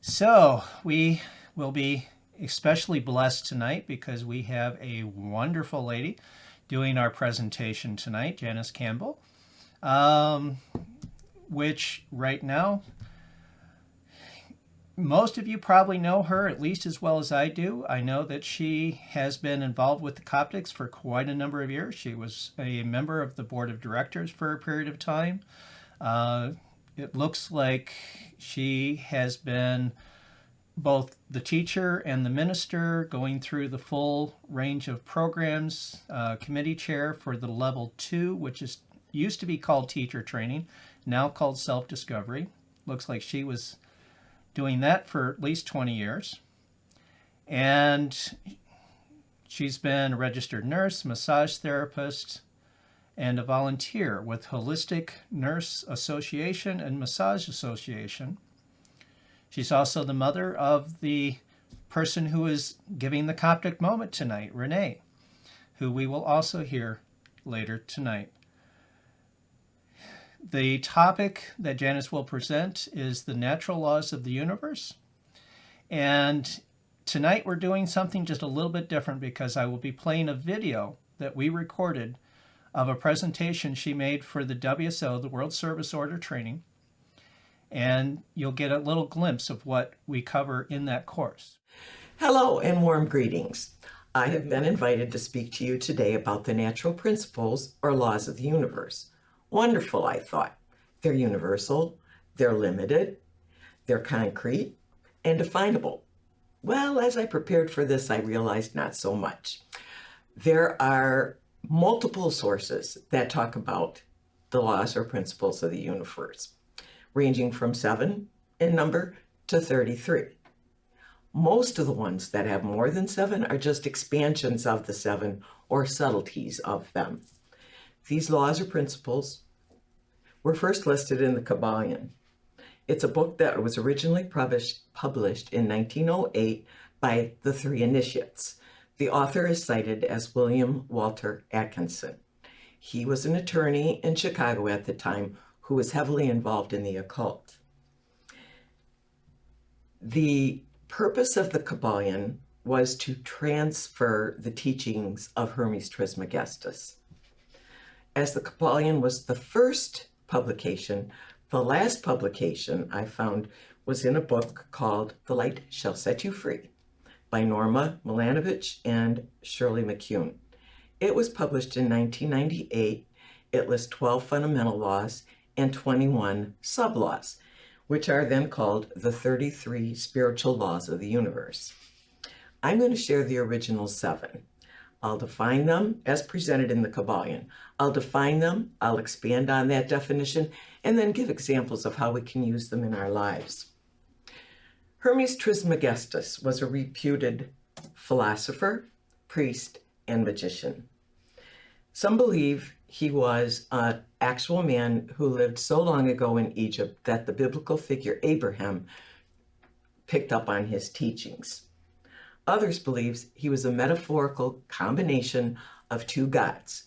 So we will be especially blessed tonight because we have a wonderful lady doing our presentation tonight, Janis Campbell, um, which right now, most of you probably know her at least as well as I do. I know that she has been involved with the Coptics for quite a number of years. She was a member of the board of directors for a period of time. Uh, it looks like she has been both the teacher and the minister, going through the full range of programs, committee chair for the level 2, which is used to be called teacher training, now called self-discovery. Looks like she was doing that for at least 20 years. And she's been a registered nurse, massage therapist, and a volunteer with Holistic Nurse Association and Massage Association. She's also the mother of the person who is giving the Coptic moment tonight, Renee, who we will also hear later tonight. The topic that Janis will present is the natural laws of the universe. And tonight we're doing something just a little bit different because I will be playing a video that we recorded of a presentation she made for the WSO, the World Service Order Training. And you'll get a little glimpse of what we cover in that course. Hello and warm greetings. I have been invited to speak to you today about the natural principles or laws of the universe. Wonderful, I thought. They're universal, they're limited, they're concrete, and definable. Well, as I prepared for this, I realized not so much. There are multiple sources that talk about the laws or principles of the universe, ranging from 7 in number to 33. Most of the ones that have more than 7 are just expansions of the 7 or subtleties of them. These laws or principles were first listed in the Kabbalion. It's a book that was originally published in 1908 by the 3 initiates. The author is cited as William Walter Atkinson. He was an attorney in Chicago at the time who was heavily involved in the occult. The purpose of the Kabbalion was to transfer the teachings of Hermes Trismegistus. As the Kabbalion was the first publication, the last publication I found was in a book called The Light Shall Set You Free by Norma Milanovich and Shirley McCune. It was published in 1998. It lists 12 fundamental laws and 21 sub-laws, which are then called the 33 spiritual laws of the universe. I'm going to share the original 7. I'll define them as presented in the Kabbalion. I'll define them, I'll expand on that definition, and then give examples of how we can use them in our lives. Hermes Trismegistus was a reputed philosopher, priest, and magician. Some believe he was an actual man who lived so long ago in Egypt that the biblical figure Abraham picked up on his teachings. Others believe he was a metaphorical combination of 2 gods,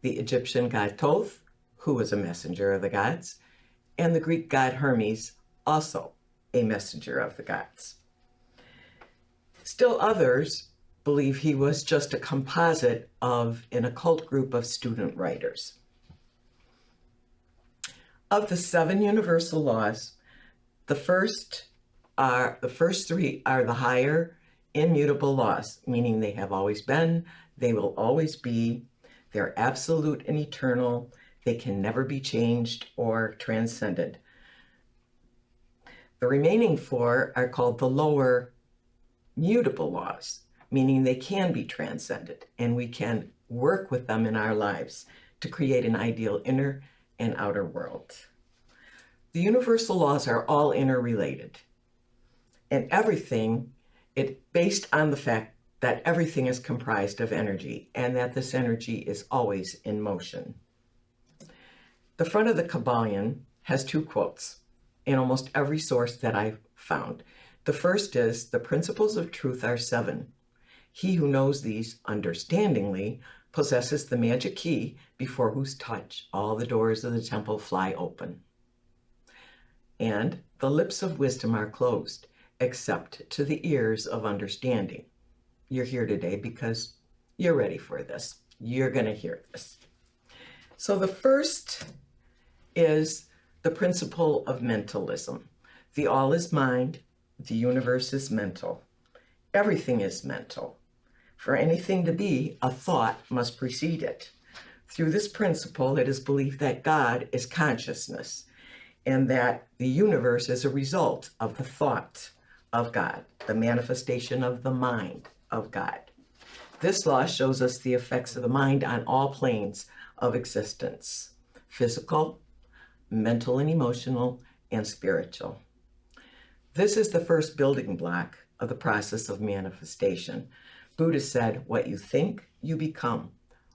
the Egyptian god Thoth, who was a messenger of the gods, and the Greek god Hermes, also a messenger of the gods. Still others believe he was just a composite of an occult group of student writers. Of the 7 universal laws, the first 3 are the higher immutable laws, meaning they have always been, they will always be, they're absolute and eternal, they can never be changed or transcended. The remaining 4 are called the lower mutable laws, meaning they can be transcended and we can work with them in our lives to create an ideal inner and outer world. The universal laws are all interrelated, and everything, it's based on the fact that everything is comprised of energy and that this energy is always in motion. The front of the Kabbalion has 2 quotes in almost every source that I've found. The first is, "The principles of truth are 7. He who knows these understandingly possesses the magic key before whose touch all the doors of the temple fly open." And The lips of wisdom are closed, except to the ears of understanding. You're here today because you're ready for this. You're going to hear this. So the first is the principle of mentalism. The all is mind, the universe is mental. Everything is mental. For anything to be, a thought must precede it. Through this principle, it is believed that God is consciousness and that the universe is a result of the thought of God, the manifestation of the mind of God. This law shows us the effects of the mind on all planes of existence: physical, mental and emotional, and spiritual. This is the first building block of the process of manifestation. Buddha said, what you think, you become.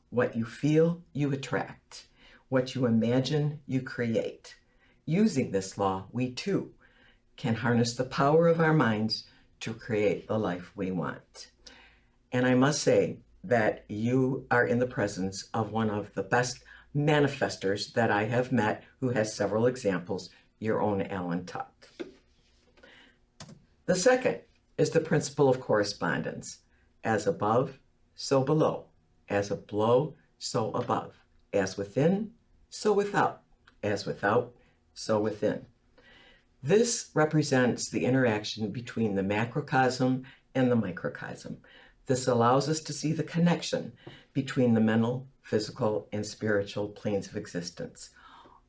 What you feel, you attract. What you imagine, you create. Using this law, we too can harness the power of our minds to create the life we want. And I must say that you are in the presence of one of the best manifestors that I have met, who has several examples, your own Alan Tuck. The second is the principle of correspondence. As above, so below. As below, so above. As within, so without. As without, so within. This represents the interaction between the macrocosm and the microcosm. This allows us to see the connection between the mental, physical, and spiritual planes of existence.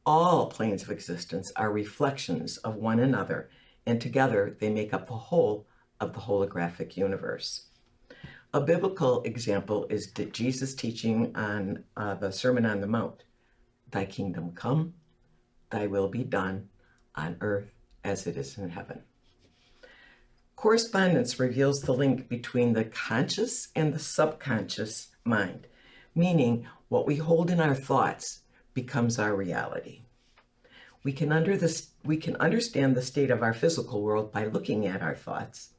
All planes of existence are reflections of one another, and together they make up the whole of the holographic universe. A biblical example is Jesus' teaching on the Sermon on the Mount. Thy kingdom come, thy will be done on earth as it is in heaven. Correspondence reveals the link between the conscious and the subconscious mind, meaning what we hold in our thoughts becomes our reality. We can understand the state of our physical world by looking at our thoughts.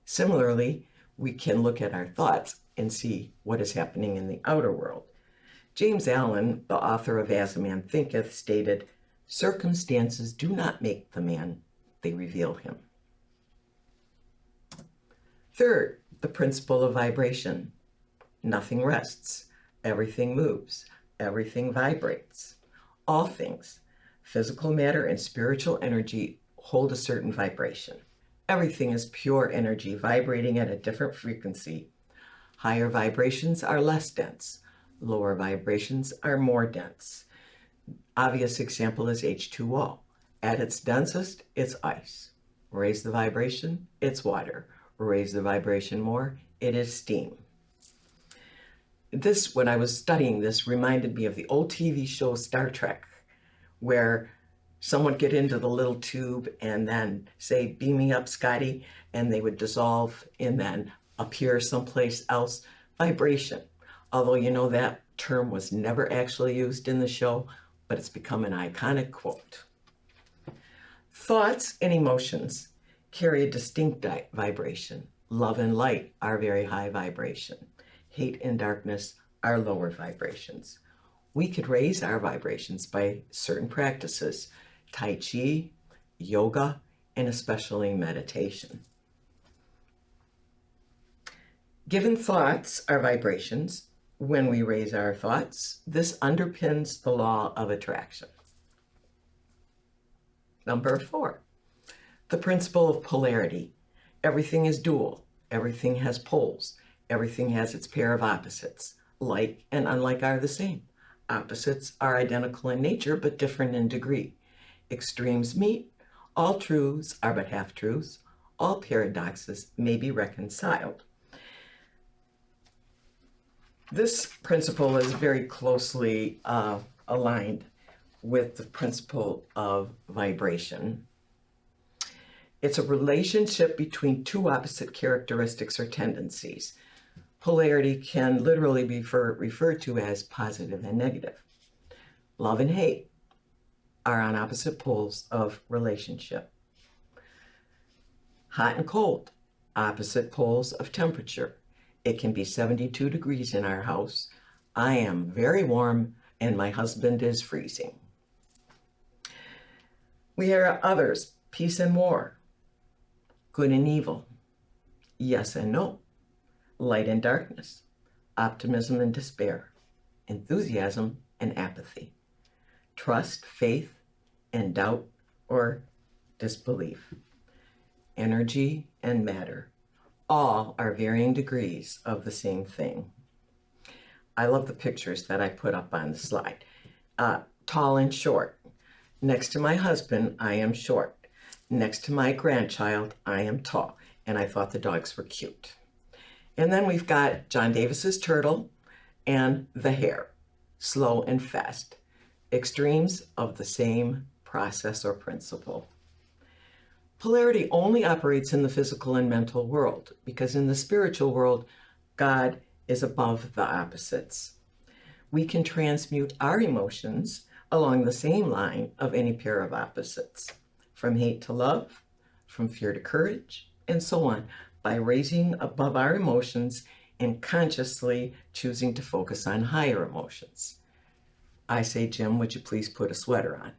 Similarly, we can look at our thoughts and see what is happening in the outer world. James Allen, the author of As a Man Thinketh, stated, "Circumstances do not make the man, they reveal him." Third, the principle of vibration. Nothing rests. Everything moves. Everything vibrates. All things, physical matter and spiritual energy, hold a certain vibration. Everything is pure energy vibrating at a different frequency. Higher vibrations are less dense. Lower vibrations are more dense. Obvious example is H2O. At its densest, it's ice. Raise the vibration, it's water. Raise the vibration more, it is steam. This, when I was studying this, reminded me of the old TV show Star Trek, where someone would get into the little tube and then say, "Beam me up, Scotty," and they would dissolve and then appear someplace else. Vibration. Although, you know, that term was never actually used in the show, but it's become an iconic quote. Thoughts and emotions carry a distinct vibration. Love and light are very high vibration. Hate and darkness are lower vibrations. We could raise our vibrations by certain practices: Tai Chi, yoga, and especially meditation. Given thoughts are vibrations, when we raise our thoughts, this underpins the law of attraction. Number 4, the principle of polarity. Everything is dual. Everything has poles. Everything has its pair of opposites. Like and unlike are the same. Opposites are identical in nature, but different in degree. Extremes meet. All truths are but half-truths. All paradoxes may be reconciled. This principle is very closely aligned with the principle of vibration. It's a relationship between two opposite characteristics or tendencies. Polarity can literally be referred to as positive and negative. Love and hate are on opposite poles of relationship. Hot and cold, opposite poles of temperature. It can be 72 degrees in our house. I am very warm and my husband is freezing. We have others, peace and war, good and evil, yes and no, light and darkness, optimism and despair, enthusiasm and apathy, trust, faith, and doubt or disbelief, energy and matter. All are varying degrees of the same thing. I love the pictures that I put up on the slide. Tall and short. Next to my husband, I am short. Next to my grandchild, I am tall. And I thought the dogs were cute. And then we've got John Davis's turtle and the hare, slow and fast. Extremes of the same process or principle. Polarity only operates in the physical and mental world, because in the spiritual world, God is above the opposites. We can transmute our emotions along the same line of any pair of opposites, from hate to love, from fear to courage, and so on, by raising above our emotions and consciously choosing to focus on higher emotions. I say, Jim, would you please put a sweater on?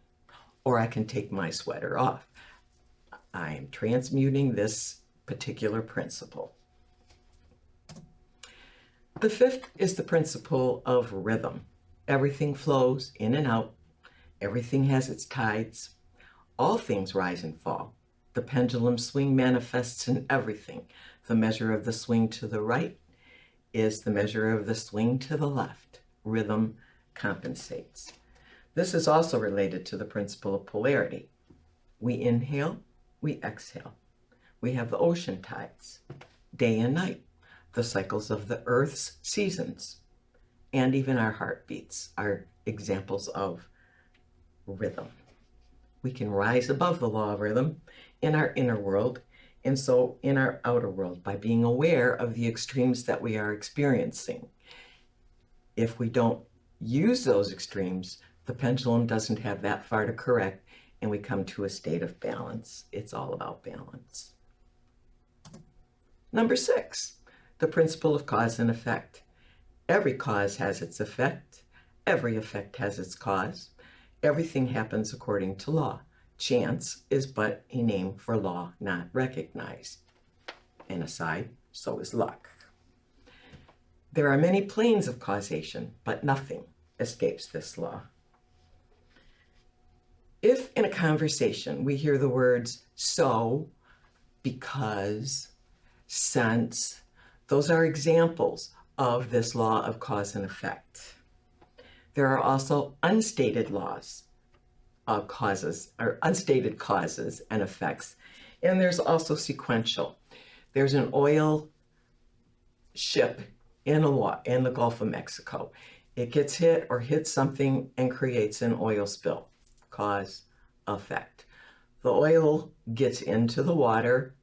Or I can take my sweater off. I am transmuting this particular principle. The fifth is the principle of rhythm. Everything flows in and out. Everything has its tides. All things rise and fall. The pendulum swing manifests in everything. The measure of the swing to the right is the measure of the swing to the left. Rhythm compensates. This is also related to the principle of polarity. We inhale, we exhale. We have the ocean tides, day and night, the cycles of the earth's seasons, and even our heartbeats are examples of rhythm. We can rise above the law of rhythm in our inner world and so in our outer world by being aware of the extremes that we are experiencing. If we don't use those extremes, the pendulum doesn't have that far to correct and we come to a state of balance. It's all about balance. Number 6, the principle of cause and effect. Every cause has its effect. Every effect has its cause. Everything happens according to law. Chance is but a name for law not recognized. And aside, so is luck. There are many planes of causation, but nothing escapes this law. If in a conversation we hear the words so, because, since, those are examples of this law of cause and effect. There are also unstated laws of causes, or unstated causes and effects. And there's also sequential. There's an oil ship in the Gulf of Mexico. It gets hit or hits something and creates an oil spill. Cause, effect. The oil gets into the water,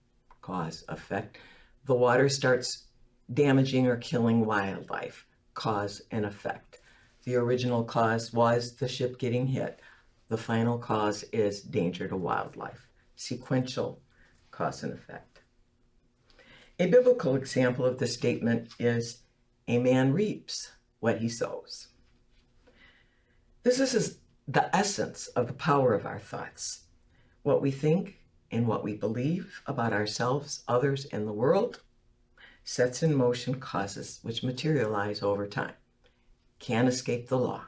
cause, effect. The water starts damaging or killing wildlife, cause and effect. The original cause was the ship getting hit. The final cause is danger to wildlife. Sequential cause and effect. A biblical example of this statement is a man reaps what he sows. This is the essence of the power of our thoughts. What we think and what we believe about ourselves, others, and the world sets in motion causes which materialize over time. Can't escape the law.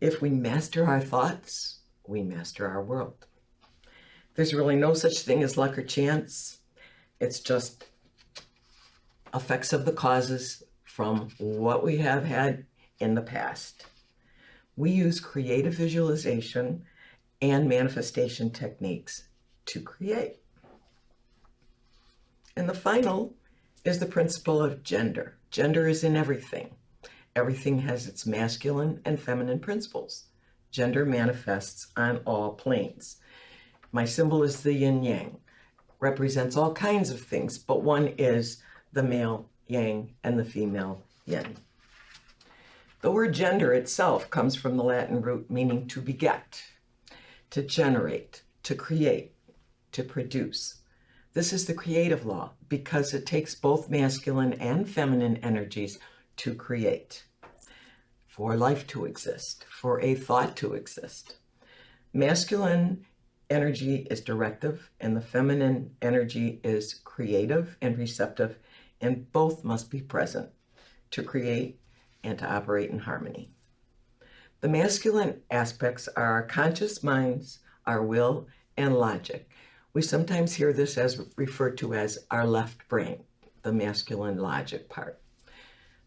If we master our thoughts, we master our world. There's really no such thing as luck or chance. It's just effects of the causes from what we have had in the past. We use creative visualization and manifestation techniques to create. And the final is the principle of gender. Gender is in everything. Everything has its masculine and feminine principles. Gender manifests on all planes. My symbol is the yin yang. Represents all kinds of things, but one is the male yang and the female yin. The word gender itself comes from the Latin root meaning to beget, to generate, to create, to produce. This is the creative law because it takes both masculine and feminine energies to create, for life to exist, for a thought to exist. Masculine energy is directive and the feminine energy is creative and receptive, and both must be present to create and to operate in harmony. The masculine aspects are our conscious minds, our will, and logic. We sometimes hear this as referred to as our left brain, the masculine logic part.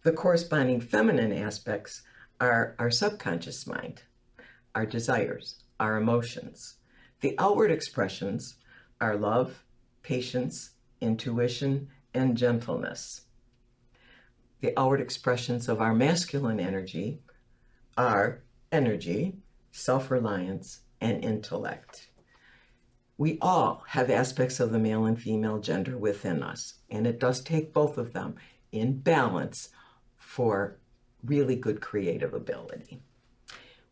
The corresponding feminine aspects are our subconscious mind, our desires, our emotions. The outward expressions are love, patience, intuition, and gentleness. The outward expressions of our masculine energy are energy, self-reliance, and intellect. We all have aspects of the male and female gender within us, and it does take both of them in balance for really good creative ability.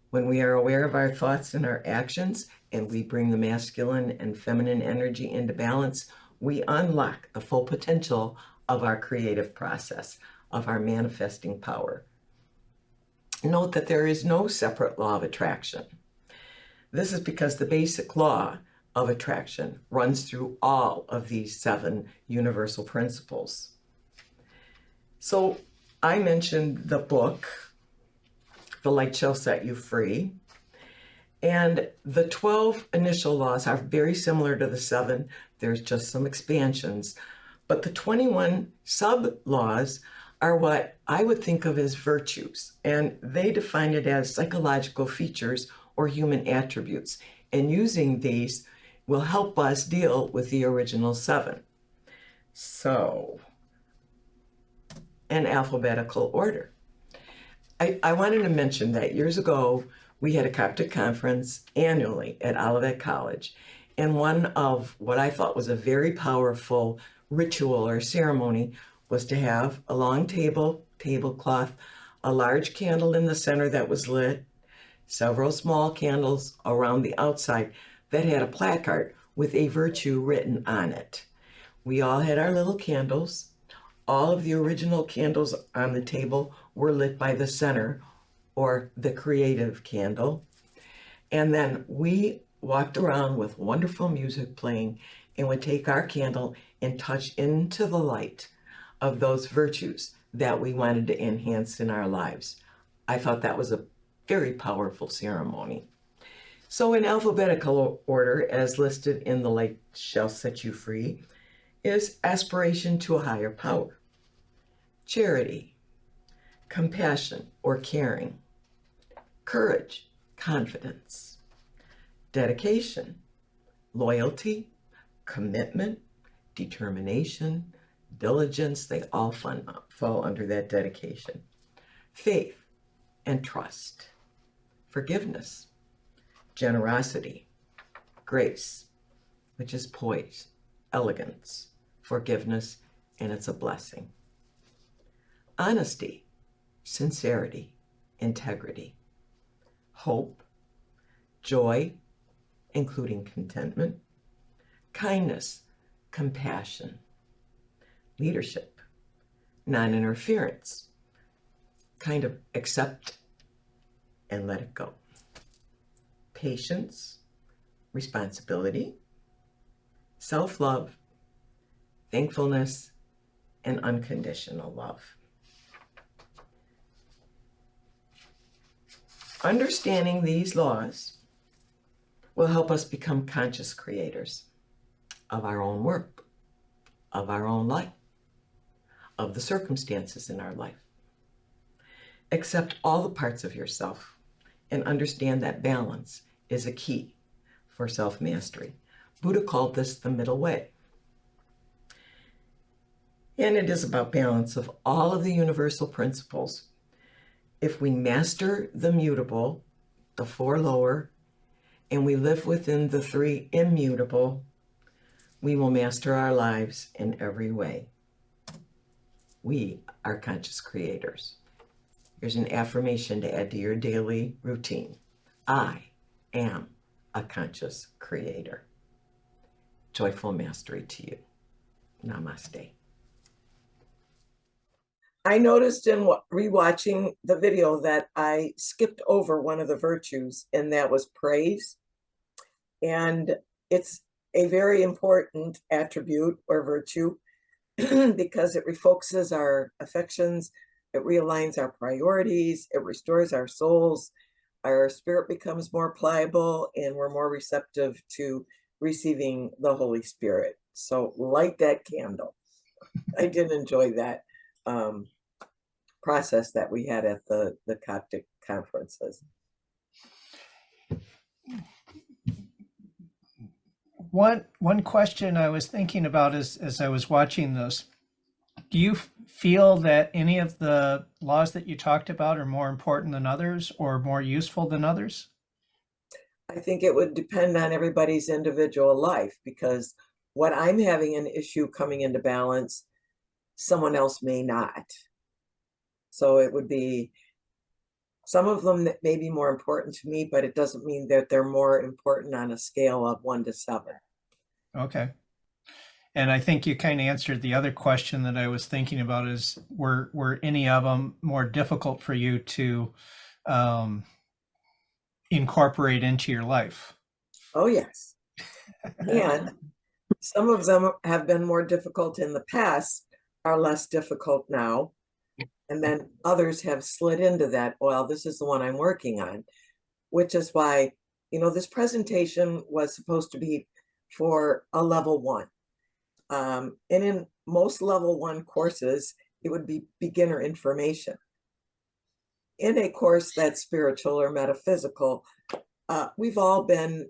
When we are aware of our thoughts and our actions, and we bring the masculine and feminine energy into balance, we unlock the full potential of our creative process, of our manifesting power. Note that there is no separate law of attraction. This is because the basic law of attraction runs through all of these 7 universal principles. So I mentioned the book, The Light Shall Set You Free. And the 12 initial laws are very similar to the 7. There's just some expansions. But the 21 sub-laws are what I would think of as virtues. And they define it as psychological features or human attributes. And using these will help us deal with the original 7. So, in alphabetical order. I wanted to mention that years ago, we had a Coptic conference annually at Olivet College, and one of what I thought was a very powerful ritual or ceremony was to have a long tablecloth, a large candle in the center that was lit, several small candles around the outside that had a placard with a virtue written on it. We all had our little candles. All of the original candles on the table were lit by the center, or the creative candle. And then we walked around with wonderful music playing and would take our candle and touch into the light of those virtues that we wanted to enhance in our lives. I thought that was a very powerful ceremony. So in alphabetical order, as listed in The Light Shall Set You Free, is aspiration to a higher power, charity, compassion or caring, courage, confidence, dedication, loyalty, commitment, determination, diligence, they all fall under that dedication, faith and trust, forgiveness, generosity, grace, which is poise, elegance, forgiveness, and it's a blessing, honesty, sincerity, integrity, hope, joy, including contentment, kindness, compassion, leadership, non-interference, kind of accept and let it go, patience, responsibility, self-love, thankfulness, and unconditional love. Understanding these laws will help us become conscious creators of our own work, of our own life, of the circumstances in our life. Accept all the parts of yourself and understand that balance is a key for self-mastery. Buddha called this the middle way. And it is about balance of all of the universal principles. If we master the mutable, the 4 lower, and we live within the 3 immutable, we will master our lives in every way. We are conscious creators. Here's an affirmation to add to your daily routine. I am a conscious creator. Joyful mastery to you. Namaste. I noticed in rewatching the video that I skipped over one of the virtues, and that was praise. And it's a very important attribute or virtue because it refocuses our affections, it realigns our priorities, it restores our souls, our spirit becomes more pliable, and we're more receptive to receiving the Holy Spirit. So light that candle. I did enjoy that process that we had at the Coptic conferences. One question I was thinking about as I was watching this, do you feel that any of the laws that you talked about are more important than others or more useful than others? I think it would depend on everybody's individual life, because what I'm having an issue coming into balance, someone else may not. So it would be some of them that may be more important to me, but it doesn't mean that they're more important on a scale of 1 to 7. Okay. And I think you kind of answered the other question that I was thinking about is were any of them more difficult for you to incorporate into your life? Oh, yes. And some of them have been more difficult in the past, are less difficult now. And then others have slid into that. Well, this is the one I'm working on, which is why, this presentation was supposed to be for a level 1. And in most level 1 courses, it would be beginner information. In a course that's spiritual or metaphysical, we've all been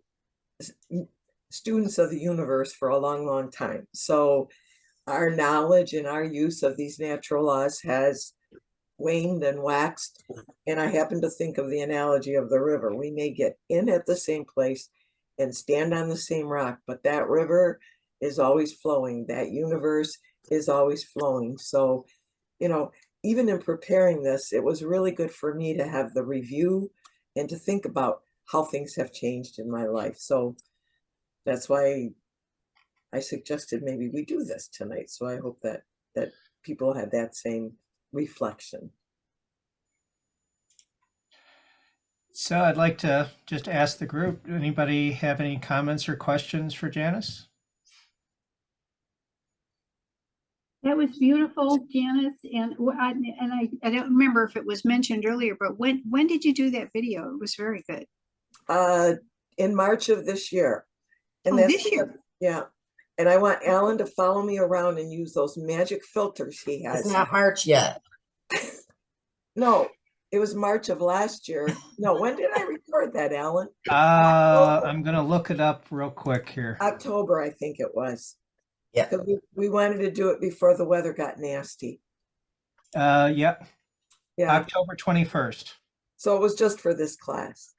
students of the universe for a long, long time. So our knowledge and our use of these natural laws has waned and waxed. And I happen to think of the analogy of the river. We may get in at the same place and stand on the same rock, but that river is always flowing. That universe is always flowing. So, even in preparing this, it was really good for me to have the review and to think about how things have changed in my life. So that's why I suggested maybe we do this tonight. So I hope that people had that same reflection. So I'd like to just ask the group, anybody have any comments or questions for Janis? That was beautiful, Janice, and I don't remember if it was mentioned earlier, but when did you do that video? It was very good. In March of this year. And that's this year. Yeah. And I want Alan to follow me around and use those magic filters he has. It's not March yet. No, it was March of last year. No, when did I record that, Alan? I'm going to look it up real quick here. October, I think it was. Yeah. Because we wanted to do it before the weather got nasty. Yep. Yeah. October 21st. So it was just for this class.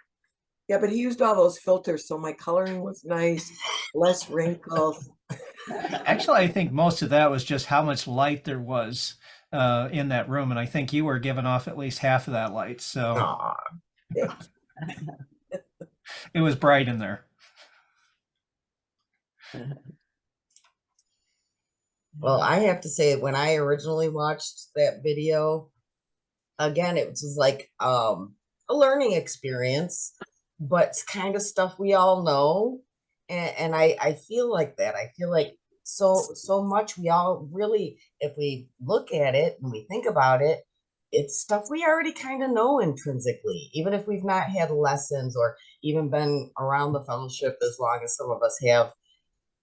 Yeah, but he used all those filters, so my coloring was nice, less wrinkles. Actually, I think most of that was just how much light there was in that room, and I think you were giving off at least half of that light. So it was bright in there. Well, I have to say, when I originally watched that video, again, it was like a learning experience, but it's kind of stuff we all know. And I feel like that. I feel like so much we all really, if we look at it and we think about it, it's stuff we already kind of know intrinsically, even if we've not had lessons or even been around the fellowship as long as some of us have.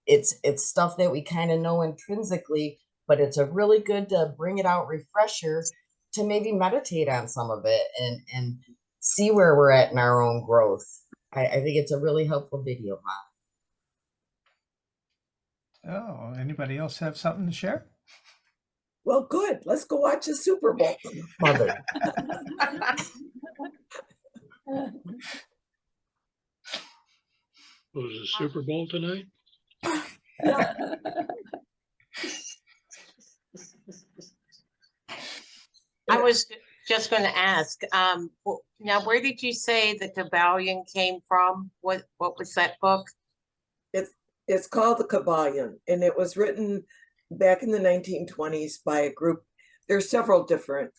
It's stuff that we kind of know intrinsically, but it's a really good to bring it out refresher to maybe meditate on some of it and see where we're at in our own growth. I think it's a really helpful video, huh? Oh, anybody else have something to share? Well, good. Let's go watch the Super Bowl. Mother. Was the Super Bowl tonight? I was just going to ask, now where did you say the Kabbalion came from? What was that book? It's called the Kabbalion, and it was written back in the 1920s by a group. There's several different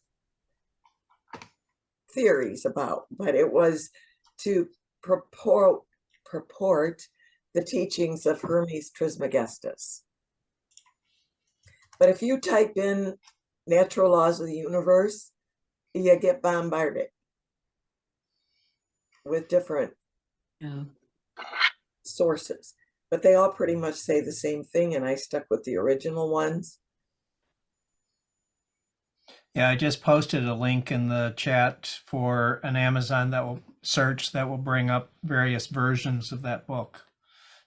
theories about, but it was to purport the teachings of Hermes Trismegistus. But if you type in natural laws of the universe, you get bombarded with different sources. But they all pretty much say the same thing, and I stuck with the original ones. Yeah, I just posted a link in the chat for an Amazon that will search that will bring up various versions of that book.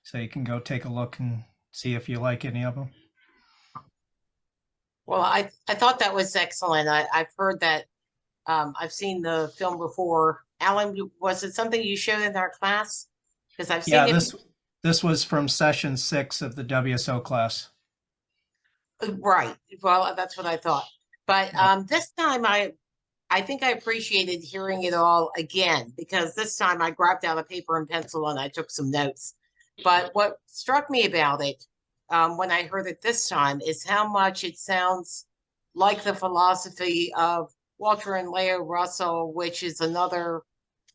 So you can go take a look and see if you like any of them. Well, I thought that was excellent. I've heard that, I've seen the film before. Alan, was it something you showed in our class? Because I've seen Yeah, it. this was from session 6 of the WSO class. Right. Well, that's what I thought. But this time I think I appreciated hearing it all again, because this time I grabbed out a paper and pencil and I took some notes. But what struck me about it when I heard it this time is how much it sounds like the philosophy of Walter and Leo Russell, which is another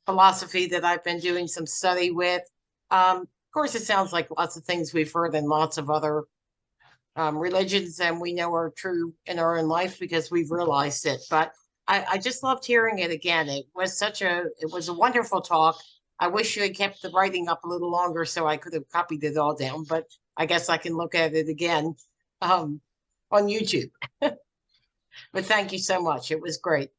philosophy that I've been doing some study with. Of course, it sounds like lots of things we've heard in lots of other religions, and we know are true in our own life because we've realized it. But I just loved hearing it again. It was a wonderful talk. I wish you had kept the writing up a little longer so I could have copied it all down, but I guess I can look at it again on YouTube. But thank you so much. It was great.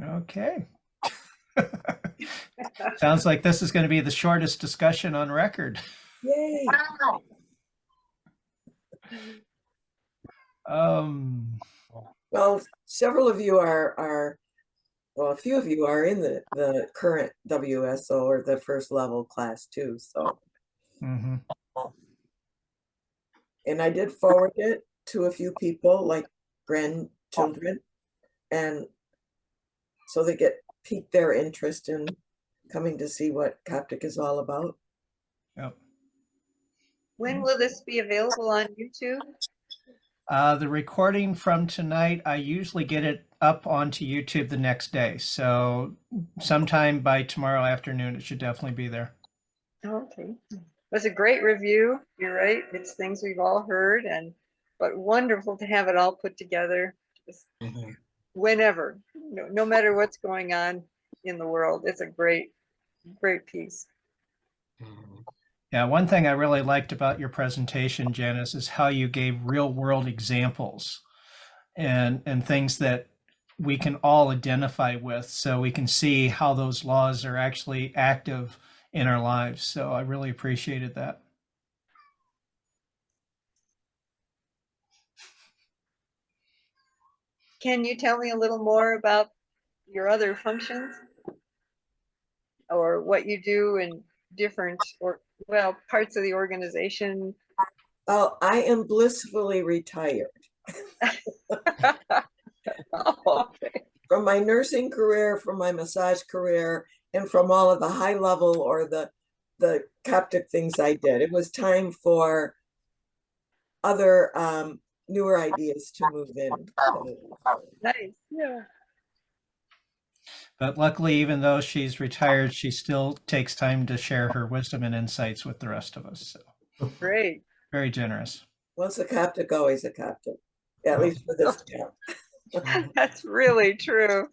Okay. Sounds like this is going to be the shortest discussion on record. Yay! Well, several of you well, a few of you are in the current WSO or the first level class too. So, and I did forward it to a few people, like grandchildren, and so they pique their interest in coming to see what Coptic is all about. Yep. When will this be available on YouTube? The recording from tonight, I usually get it up onto YouTube the next day. So sometime by tomorrow afternoon, it should definitely be there. Okay. It was a great review. You're right. It's things we've all heard, but wonderful to have it all put together. Just whenever, no matter what's going on in the world, it's a great piece. Yeah, one thing I really liked about your presentation, Janis, is how you gave real world examples and things that we can all identify with, so we can see how those laws are actually active in our lives. So I really appreciated that. Can you tell me a little more about your other functions or what you do in different parts of the organization? Oh, I am blissfully retired. Oh, okay. From my nursing career, from my massage career, and from all of the high level or the Coptic things I did. It was time for other newer ideas to move in. Nice. Yeah. But luckily, even though she's retired, she still takes time to share her wisdom and insights with the rest of us. So Great. very generous. Once a Coptic, always a Coptic, at least for this camp. That's really true.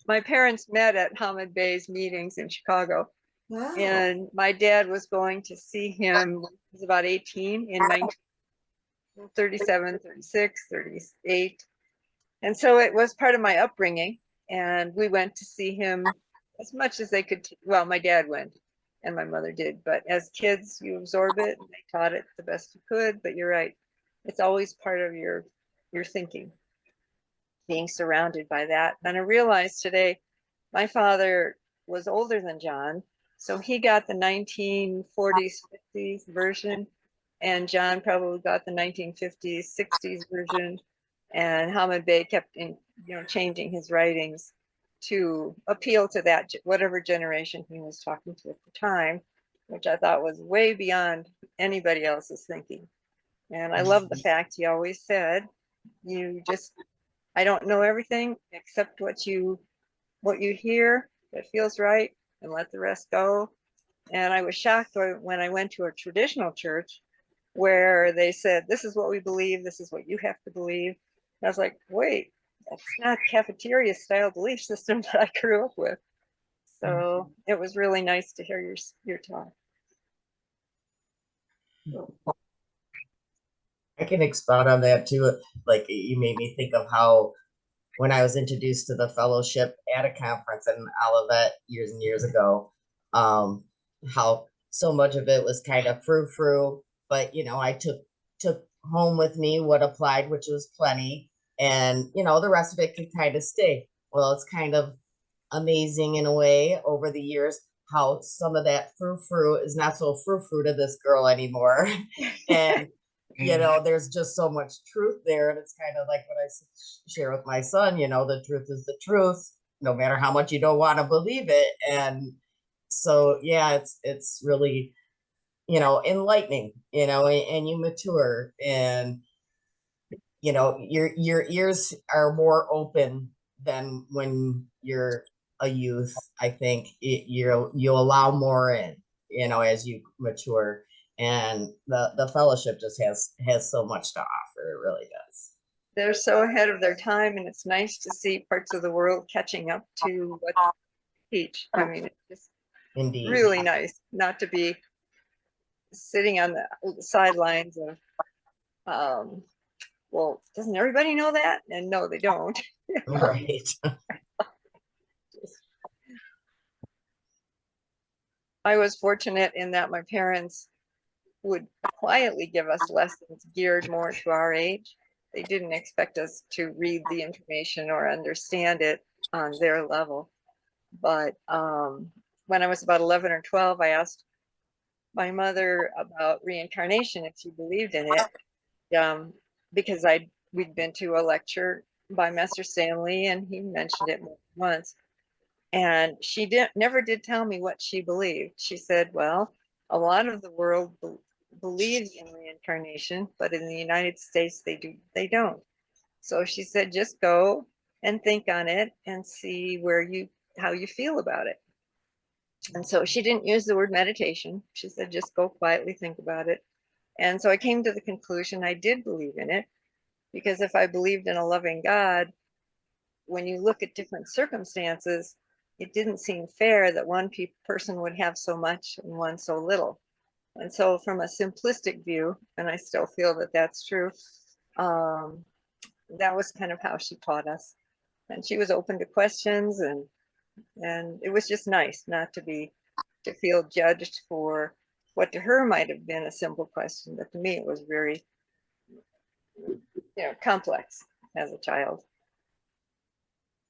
My parents met at Hamid Bey's meetings in Chicago. Wow. And my dad was going to see him when he was about 18 in 1937, 36, 38. And so it was part of my upbringing. And we went to see him as much as they could. Well, my dad went and my mother did. But as kids, you absorb it and they taught it the best you could. But you're right. It's always part of your thinking, being surrounded by that. And I realized today, my father was older than John. So he got the 1940s, 50s version, and John probably got the 1950s, 60s version. And Hamid Bey kept changing his writings to appeal to that, whatever generation he was talking to at the time, which I thought was way beyond anybody else's thinking. And I love the fact he always said, I don't know everything except what you what you hear that feels right and let the rest go. And I was shocked when I went to a traditional church where they said, this is what we believe, this is what you have to believe. And I was like, wait, that's not cafeteria style belief system that I grew up with. So it was really nice to hear your talk. I can expound on that too. Like, you made me think of how when I was introduced to the fellowship at a conference in Olivet years and years ago, how so much of it was kind of frou-frou, but I took home with me what applied, which was plenty, and the rest of it could kind of stay. Well, it's kind of amazing in a way over the years how some of that frou-frou is not so frou-frou to this girl anymore. And there's just so much truth there. And it's kind of like what I share with my son, the truth is the truth, no matter how much you don't want to believe it. And so, yeah, it's really, enlightening, and you mature, and, your ears are more open than when you're a youth. I think you allow more in, as you mature. And the fellowship just has so much to offer. It really does. They're so ahead of their time, and it's nice to see parts of the world catching up to what they teach. I mean, it's just Indeed. really nice not to be sitting on the sidelines of, well, doesn't everybody know that? And no, they don't. Right. I was fortunate in that my parents would quietly give us lessons geared more to our age. They didn't expect us to read the information or understand it on their level. But when I was about 11 or 12, I asked my mother about reincarnation, if she believed in it, because we'd been to a lecture by Master Stanley, and he mentioned it once. And she never did tell me what she believed. She said, well, a lot of the world believes in reincarnation, but in the United States, they don't. So she said, just go and think on it and see how you feel about it. And so she didn't use the word meditation. She said, just go quietly think about it. And so I came to the conclusion I did believe in it, because if I believed in a loving God, when you look at different circumstances, it didn't seem fair that one person would have so much and one so little. And so from a simplistic view, and I still feel that that's true, that was kind of how she taught us. And she was open to questions, and it was just nice not to feel judged for what to her might have been a simple question, but to me it was very, complex as a child.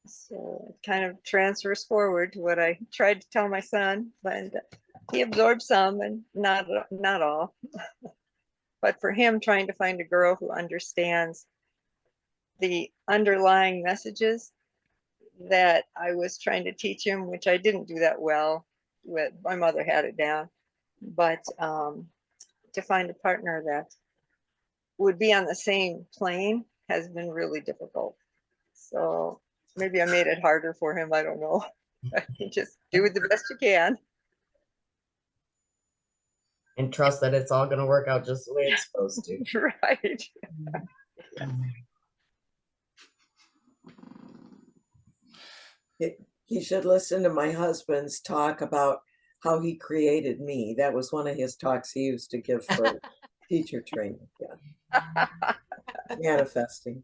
So it kind of transfers forward to what I tried to tell my son, but he absorbed some and not all. But for him, trying to find a girl who understands the underlying messages that I was trying to teach him, which I didn't do that well with, my mother had it down, but to find a partner that would be on the same plane has been really difficult. So maybe I made it harder for him. I don't know. You just do it the best you can. And trust that it's all going to work out just the way it's supposed to. Right. He should listen to my husband's talk about how he created me. That was one of his talks he used to give for teacher training. Yeah. Manifesting.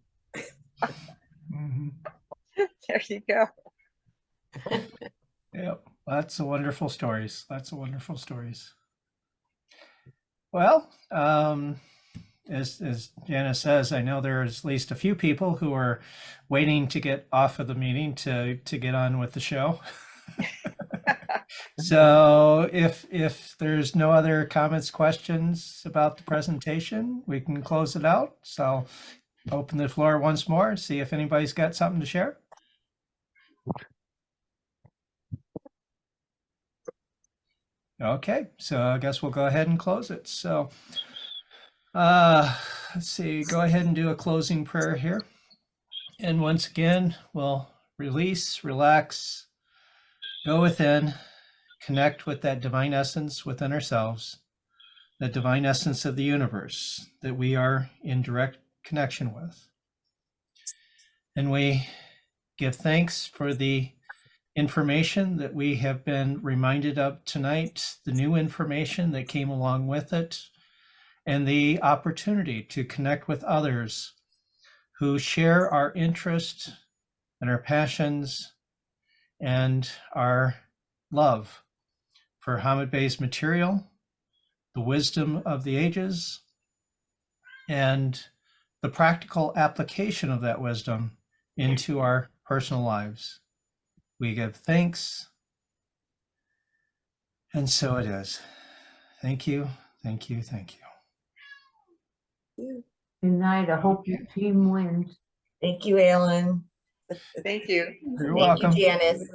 Mm-hmm. There you go. Yep, lots of wonderful stories. Lots of wonderful stories. Well, as Janis says, I know there's at least a few people who are waiting to get off of the meeting to get on with the show. So if there's no other comments, questions about the presentation, we can close it out. So open the floor once more, see if anybody's got something to share. Okay, so I guess we'll go ahead and close it. So let's see, go ahead and do a closing prayer here. And once again, we'll release, relax, go within, connect with that divine essence within ourselves, that divine essence of the universe that we are in direct connection with. And we give thanks for the information that we have been reminded of tonight, the new information that came along with it, and the opportunity to connect with others who share our interest and our passions and our love for Hamid Bey's material, the wisdom of the ages, and the practical application of that wisdom into our personal lives. We give thanks, and so it is. Thank you, thank you, thank you. Good night. I hope your team wins. Thank you, Alan. Thank you. You're Thank welcome. you, Janice.